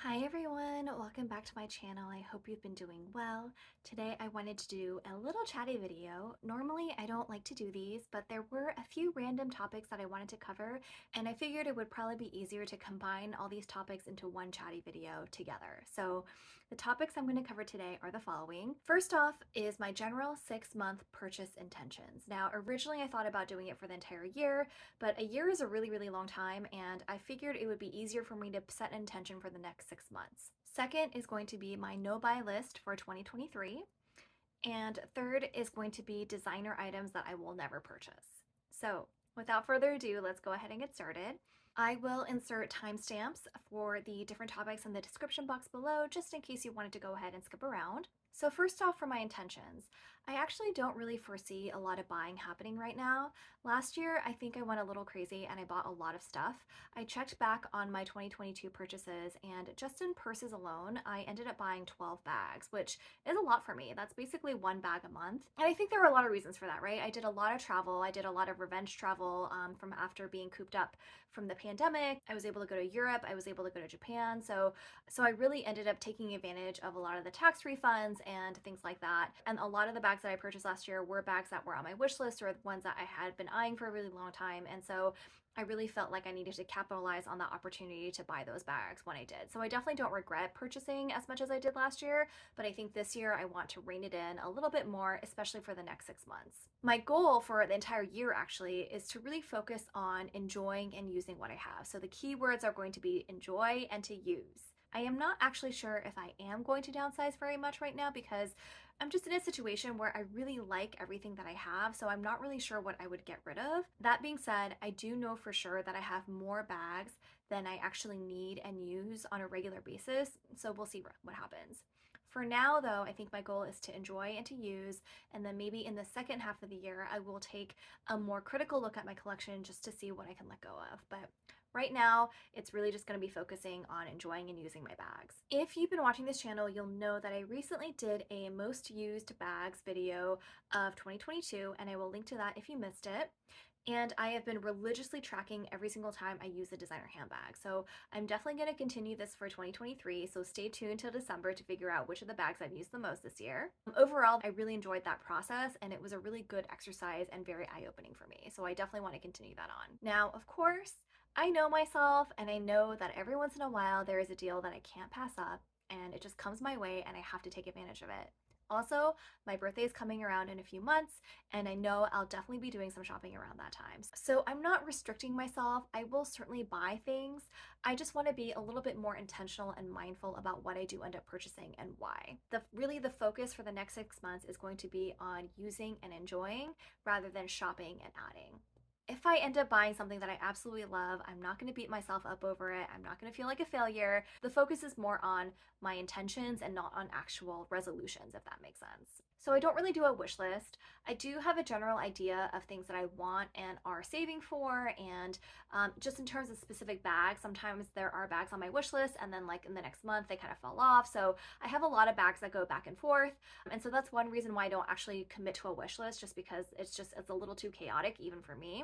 Hi everyone, welcome back to my channel. I hope you've been doing well. Today I wanted to do a little chatty video. Normally I don't like to do these, but there were a few random topics that I wanted to cover, and I figured it would probably be easier to combine all these topics into one chatty video together. So the topics I'm going to cover today are the following. First off is my general 6-month purchase intentions. Now originally I thought about doing it for the entire year, but a year is a really long time, and I figured it would be easier for me to set an intention for the next 6 months. Second is going to be my no-buy list for 2023. And third is going to be designer items that I will never purchase. So without further ado, let's go ahead and get started. I will insert timestamps for the different topics in the description box below, just in case you wanted to go ahead and skip around. So first off, for my intentions, I actually don't really foresee a lot of buying happening right now. Last year, I think I went a little crazy and I bought a lot of stuff. I checked back on my 2022 purchases, and just in purses alone, I ended up buying 12 bags, which is a lot for me. That's basically one bag a month. And I think there were a lot of reasons for that, right? I did a lot of travel. I did a lot of revenge travel from after being cooped up from the pandemic. I was able to go to Europe. I was able to go to Japan. So I really ended up taking advantage of a lot of the tax refunds and things like that. And a lot of the bags that I purchased last year were bags that were on my wish list or ones that I had been eyeing for a really long time. And so I really felt like I needed to capitalize on that opportunity to buy those bags when I did. So I definitely don't regret purchasing as much as I did last year, but I think this year I want to rein it in a little bit more, especially for the next 6 months. My goal for the entire year actually is to really focus on enjoying and using what I have. So the key words are going to be enjoy and to use. I am not actually sure if I am going to downsize very much right now because I'm just in a situation where I really like everything that I have, so I'm not really sure what I would get rid of. That being said, I do know for sure that I have more bags than I actually need and use on a regular basis, so we'll see what happens. For now, though, I think my goal is to enjoy and to use, and then maybe in the second half of the year, I will take a more critical look at my collection just to see what I can let go of. But right now, it's really just going to be focusing on enjoying and using my bags. If you've been watching this channel, you'll know that I recently did a most used bags video of 2022, and I will link to that if you missed it. And I have been religiously tracking every single time I use a designer handbag. So I'm definitely going to continue this for 2023. So stay tuned till December to figure out which of the bags I've used the most this year. Overall, I really enjoyed that process, and it was a really good exercise and very eye-opening for me. So I definitely want to continue that on. Now, of course, I know myself, and I know that every once in a while there is a deal that I can't pass up, and it just comes my way and I have to take advantage of it. Also, my birthday is coming around in a few months, and I know I'll definitely be doing some shopping around that time. So I'm not restricting myself. I will certainly buy things. I just want to be a little bit more intentional and mindful about what I do end up purchasing and why. Really the focus for the next 6 months is going to be on using and enjoying rather than shopping and adding. If I end up buying something that I absolutely love, I'm not going to beat myself up over it. I'm not going to feel like a failure. The focus is more on my intentions and not on actual resolutions, if that makes sense. So I don't really do a wish list. I do have a general idea of things that I want and are saving for, and just in terms of specific bags, sometimes there are bags on my wish list and then like in the next month they kind of fall off. So I have a lot of bags that go back and forth, and so that's one reason why I don't actually commit to a wish list, just because it's a little too chaotic even for me.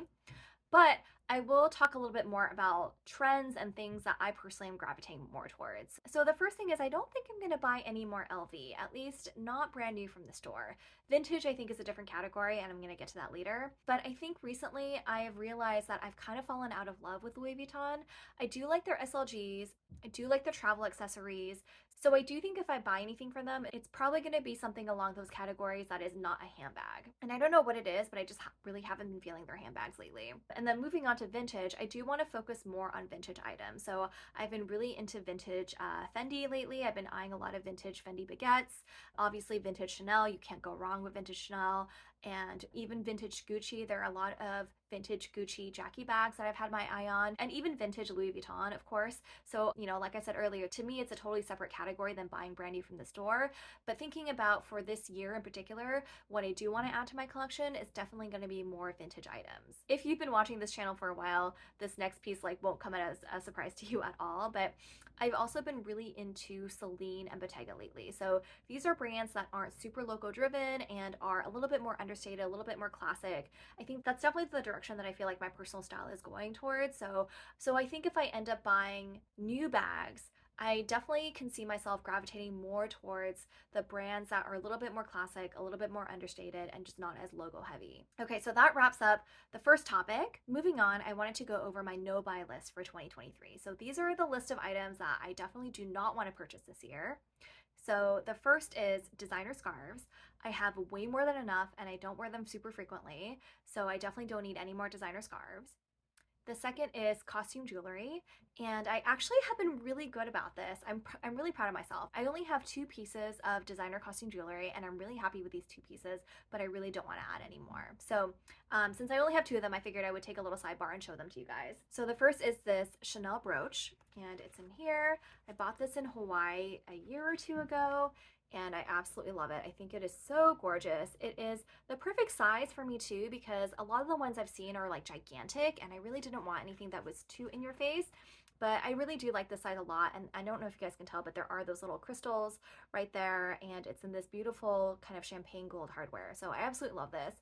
But I will talk a little bit more about trends and things that I personally am gravitating more towards. So the first thing is I don't think I'm going to buy any more LV, at least not brand new from the store. Vintage I think is a different category, and I'm going to get to that later. But I think recently I have realized that I've kind of fallen out of love with Louis Vuitton. I do like their SLGs, I do like their travel accessories. So I do think if I buy anything from them, it's probably going to be something along those categories that is not a handbag. And I don't know what it is, but I just really haven't been feeling their handbags lately. And then moving on to vintage, I do want to focus more on vintage items. So I've been really into vintage Fendi lately. I've been eyeing a lot of vintage Fendi baguettes. Obviously vintage Chanel, you can't go wrong with vintage Chanel. And even vintage Gucci, there are a lot of vintage Gucci Jackie bags that I've had my eye on, and even vintage Louis Vuitton, of course. So, like I said earlier, to me, it's a totally separate category than buying brand new from the store. But thinking about for this year in particular, what I do want to add to my collection is definitely going to be more vintage items. If you've been watching this channel for a while, this next piece won't come as a surprise to you at all, but I've also been really into Celine and Bottega lately. So these are brands that aren't super logo driven and are a little bit more understated, a little bit more classic. I think that's definitely the direction that I feel like my personal style is going towards. So I think if I end up buying new bags, I definitely can see myself gravitating more towards the brands that are a little bit more classic, a little bit more understated, and just not as logo heavy. Okay, so that wraps up the first topic. Moving on, I wanted to go over my no buy list for 2023. So these are the list of items that I definitely do not want to purchase this year. So the first is designer scarves. I have way more than enough and I don't wear them super frequently, so I definitely don't need any more designer scarves. The second is costume jewelry, and I actually have been really good about this. I'm really proud of myself. I only have 2 pieces of designer costume jewelry, and I'm really happy with these 2 pieces, but I really don't want to add any more. So since I only have 2 of them, I figured I would take a little sidebar and show them to you guys. So the first is this Chanel brooch, and it's in here. I bought this in Hawaii a year or 2 ago, and I absolutely love it. I think it is so gorgeous. It is the perfect size for me too, because a lot of the ones I've seen are like gigantic, and I really didn't want anything that was too in your face. But I really do like this size a lot, and I don't know if you guys can tell, but there are those little crystals right there, and it's in this beautiful kind of champagne gold hardware. So I absolutely love this.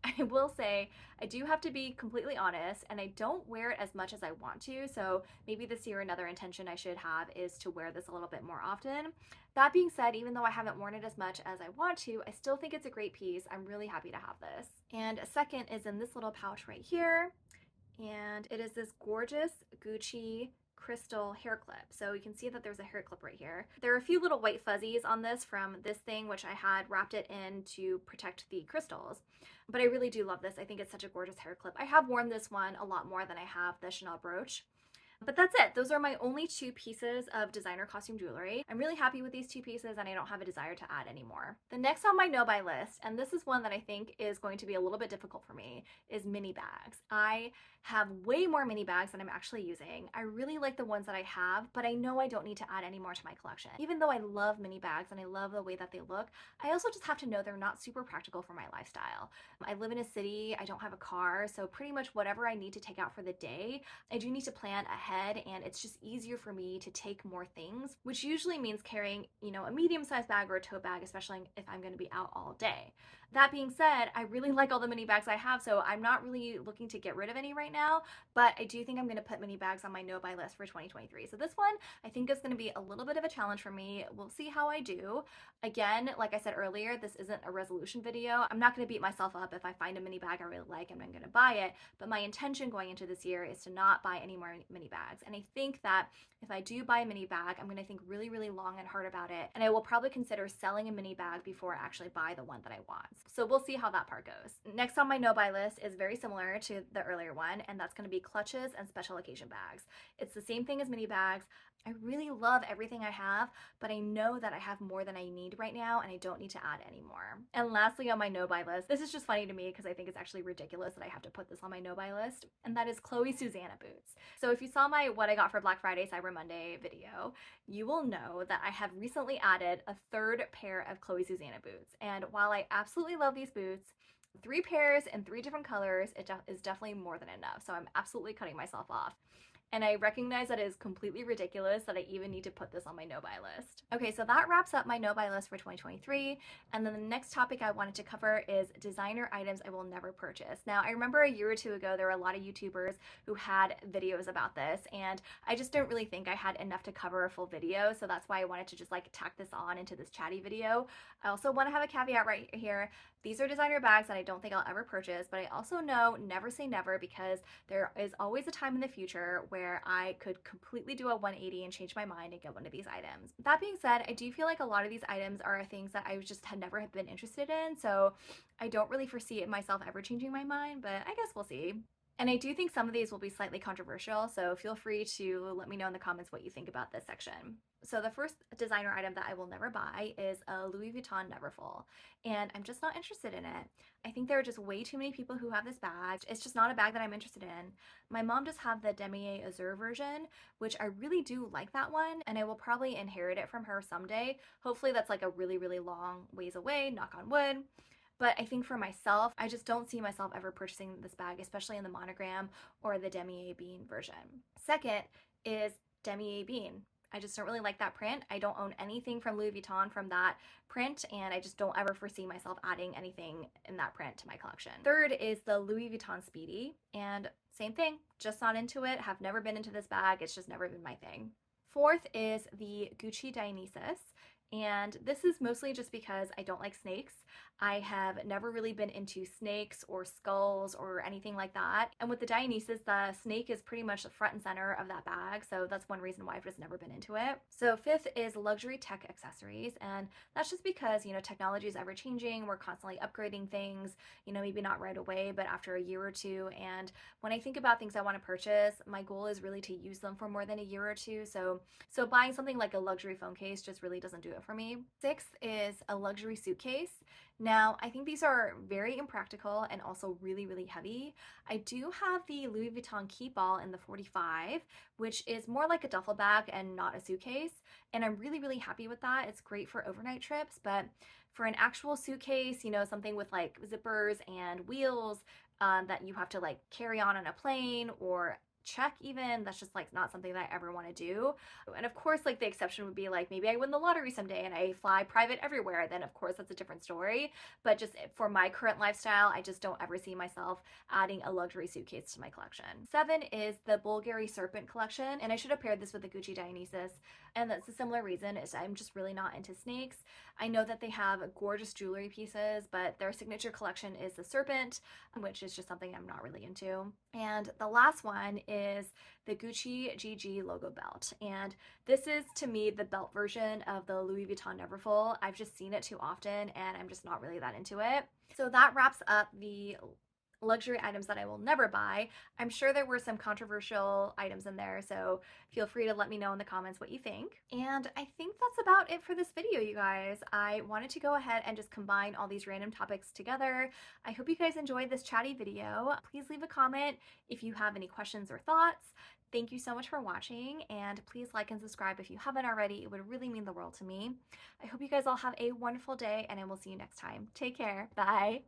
I will say I do have to be completely honest, and I don't wear it as much as I want to. So maybe this year another intention I should have is to wear this a little bit more often. That being said, even though I haven't worn it as much as I want to, I still think it's a great piece. I'm really happy to have this. And a second is in this little pouch right here, and it is this gorgeous Gucci crystal hair clip. So you can see that there's a hair clip right here. There are a few little white fuzzies on this from this thing, which I had wrapped it in to protect the crystals. But I really do love this. I think it's such a gorgeous hair clip. I have worn this one a lot more than I have the Chanel brooch. But that's it. Those are my only 2 pieces of designer costume jewelry. I'm really happy with these 2 pieces, and I don't have a desire to add any more. The next on my no buy list, and this is one that I think is going to be a little bit difficult for me, is mini bags. I have way more mini bags than I'm actually using. I really like the ones that I have, but I know I don't need to add any more to my collection. Even though I love mini bags and I love the way that they look, I also just have to know they're not super practical for my lifestyle. I live in a city, I don't have a car, so pretty much whatever I need to take out for the day, I do need to plan ahead, and it's just easier for me to take more things, which usually means carrying, a medium-sized bag or a tote bag, especially if I'm going to be out all day. That being said, I really like all the mini bags I have, so I'm not really looking to get rid of any right now, but I do think I'm going to put mini bags on my no buy list for 2023. So this one I think is going to be a little bit of a challenge for me. We'll see how I do. Again, like I said earlier, this isn't a resolution video. I'm not going to beat myself up if I find a mini bag I really like and I'm going to buy it, but my intention going into this year is to not buy any more mini bags. And I think that if I do buy a mini bag, I'm going to think really, really long and hard about it, and I will probably consider selling a mini bag before I actually buy the one that I want. So we'll see how that part goes. Next on my no buy list is very similar to the earlier one, and that's going to be clutches and special occasion bags. It's the same thing as mini bags. I really love everything I have, but I know that I have more than I need right now, and I don't need to add any more. And lastly on my no buy list, this is just funny to me because I think it's actually ridiculous that I have to put this on my no buy list, and that is Chloe Susanna boots. So if you saw my what I got for Black Friday Cyber Monday video, you will know that I have recently added a 3rd pair of Chloe Susanna boots. And while I absolutely love these boots, 3 pairs in 3 different colors, it is definitely more than enough. So I'm absolutely cutting myself off. And I recognize that it is completely ridiculous that I even need to put this on my no buy list. Okay, so that wraps up my no buy list for 2023. And then the next topic I wanted to cover is designer items I will never purchase. Now, I remember a year or 2 ago, there were a lot of YouTubers who had videos about this, and I just don't really think I had enough to cover a full video. So that's why I wanted to just like tack this on into this Chatty video. I also want to have a caveat right here. These are designer bags that I don't think I'll ever purchase, but I also know never say never, because there is always a time in the future where I could completely do a 180 and change my mind and get one of these items. That being said, I do feel like a lot of these items are things that I just had never been interested in, so I don't really foresee myself ever changing my mind, but I guess we'll see. And I do think some of these will be slightly controversial, so feel free to let me know in the comments what you think about this section. So the first designer item that I will never buy is a Louis Vuitton Neverfull, and I'm just not interested in it. I think there are just way too many people who have this bag. It's just not a bag that I'm interested in. My mom does have the Demier Azur version, which I really do like that one, and I will probably inherit it from her someday. Hopefully that's like a really, really long ways away, knock on wood. But I think for myself, I just don't see myself ever purchasing this bag, especially in the monogram or the Demier Bean version. Second is Demier Bean. I just don't really like that print. I don't own anything from Louis Vuitton from that print, and I just don't ever foresee myself adding anything in that print to my collection. Third is the Louis Vuitton Speedy, and same thing, just not into it, have never been into this bag, it's just never been my thing. Fourth is the Gucci Dionysus. And this is mostly just because I don't like snakes. I have never really been into snakes or skulls or anything like that. And with the Dionysus, the snake is pretty much the front and center of that bag. So that's one reason why I've just never been into it. So fifth is luxury tech accessories. And that's just because, technology is ever changing. We're constantly upgrading things, maybe not right away, but after a year or two. And when I think about things I want to purchase, my goal is really to use them for more than a year or two. So buying something like a luxury phone case just really doesn't do it for me. Sixth is a luxury suitcase. Now, I think these are very impractical and also really, really heavy. I do have the Louis Vuitton Keepall in the 45, which is more like a duffel bag and not a suitcase. And I'm really, really happy with that. It's great for overnight trips, but for an actual suitcase, something with like zippers and wheels that you have to like carry on a plane or check even, that's just like not something that I ever want to do. And of course, like the exception would be like maybe I win the lottery someday and I fly private everywhere, then of course that's a different story. But just for my current lifestyle, I just don't ever see myself adding a luxury suitcase to my collection. Seven is the Bulgari Serpent collection, and I should have paired this with the Gucci Dionysus, and that's a similar reason, is I'm just really not into snakes. I know that they have gorgeous jewelry pieces, but their signature collection is the serpent, which is just something I'm not really into. And the last one is the Gucci GG logo belt. And this is, to me, the belt version of the Louis Vuitton Neverfull. I've just seen it too often, and I'm just not really that into it. So that wraps up the luxury items that I will never buy. I'm sure there were some controversial items in there, so feel free to let me know in the comments what you think. And I think that's about it for this video, you guys. I wanted to go ahead and just combine all these random topics together. I hope you guys enjoyed this chatty video. Please leave a comment if you have any questions or thoughts. Thank you so much for watching, and please like and subscribe if you haven't already. It would really mean the world to me. I hope you guys all have a wonderful day, and I will see you next time. Take care. Bye.